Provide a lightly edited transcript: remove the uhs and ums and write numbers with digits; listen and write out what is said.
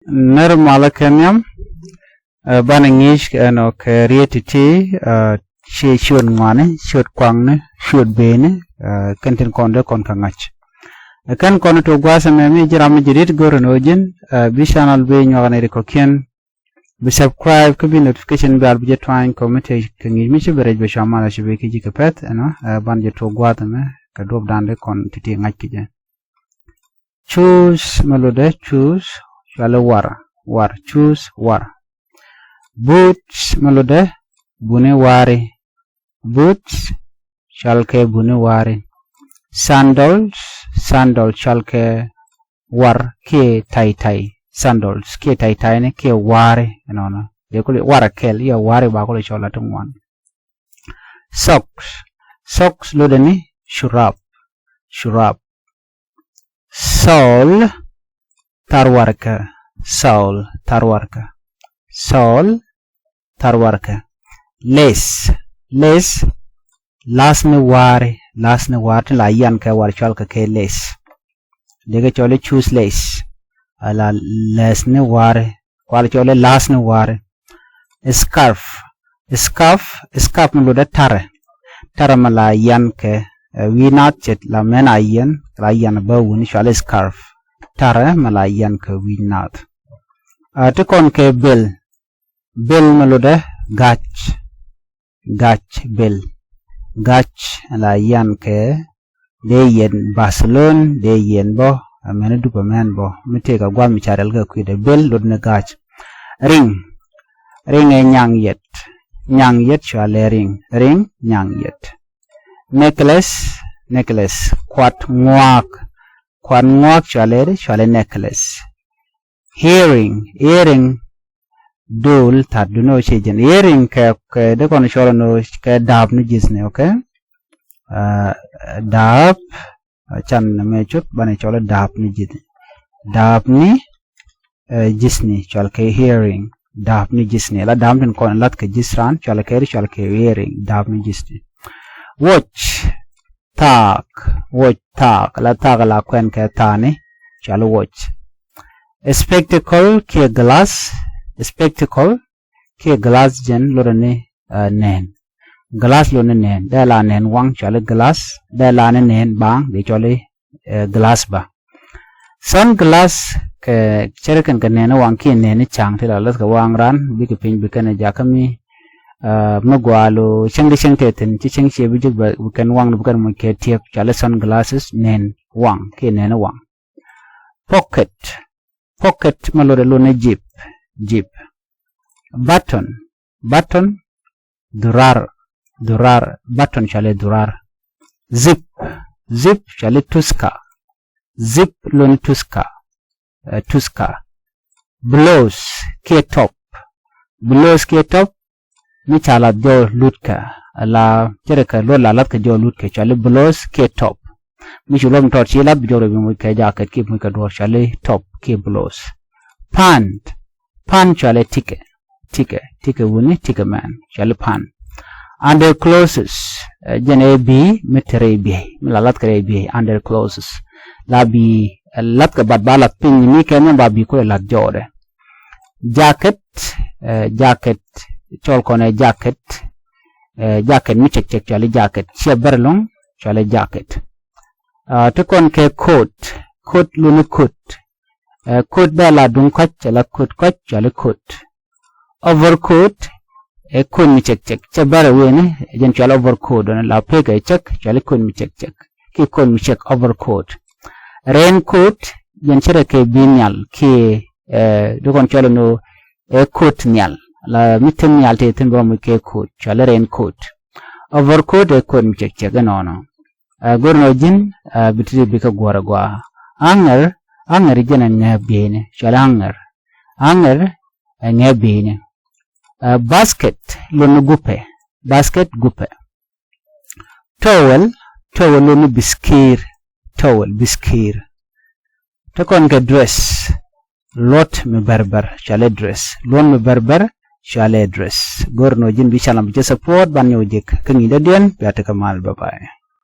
normal kanyam banangish no creativity she should ngane should kwang should be ne kantin konde kon kangach kan kono to gwasa memi jiram jirit goronojin bi channel be nyogane ko ken bi subscribe ko bi notification bell bi jetwine comment kangi mi ci berej be chamala ci be ki jikapet no ban je to gwata me ka dob dande kon titi ngach ki je choose malode choose shall war choose war boots malode bune ware boots shall ke bune ware sandals shall ke war ke tai sandals ke tai ne ke ware no de ko wara kel ya ware ba ko chola tungwan socks lodani shurab soul tarwarka lace lasne ware la yan ka war chal ka ke lace dege chole choose lace ala lasne ware wala chole lasne ware scarf mo da tare mala yan ke we not chet la men ayen la yan ba woni chole scarf tare mala yan ke we not to kon ke bell mo da gach la yan ke de yen Barcelona de yen bo amene du men bo mite ka gwa mi charel ga ku de bel do na gach ring e nyang yet chale ring nyang yet necklace kwat ngwak chale necklace earring dol taduno chejen earring ke de kon cholo no ke dab ni jisne okay dab chan me chut bane cholo dab ni jisni chal ke hearing dab ni jisni la dam den kon lat ke jisran chal ke hearing dab ni jisni watch tak la tag la kwen ke tane chal watch spectacle ke glass jen lorane nen glass lo nen da la nen wang chale glass da la nen bang de chole glass ba sunglass ke cherken ke nen wang ki nen chang thila las ka wang ran bi ke pin bi kan ja kami magwalo cheng ke tin chi cheng che bi jik ba kan wang bu kan mo ke tiek chale sunglasses nen wang ke nen wang pocket malore lo ne jeep button durar button chale durar zip chale tuska blouse ke top mi chala do lutka la chereka lo la lat ke do lutka chale blouse ke top mi chulo mtor chila bi joro bi mo ke jacket ke mo ka do chale top ke blouse pant chale tike woni tike man chale pan under clothes jene bi metre bi lalat kare bi under clothes la bi lat ka bad balat pin ni ken ba bi ko lat jode jacket chol kone jacket mi cek chale jacket che berlong chale jacket to kon ke coat lu ni coat da la dun kwach chale coat chale coat overcoat e kun mi cek che bare wene jen chale overcoat don la pega cek chale kun mi cek ki kun mi cek overcoat raincoat jen chere ke binyal ki do kon chale no e coat nyal la mitin nyal te tin bo mi ke coat chale raincoat overcoat e kun mi cek no gorno jin bitri bika gwa anger jena ngabene chale anger ngabene basket lonu gupe towel lonu biskir takon ke dress lot me barbar chale dress lon me barbar chale dress gorno jin bi chalam je support ban yo jek kangi den biata kamal bye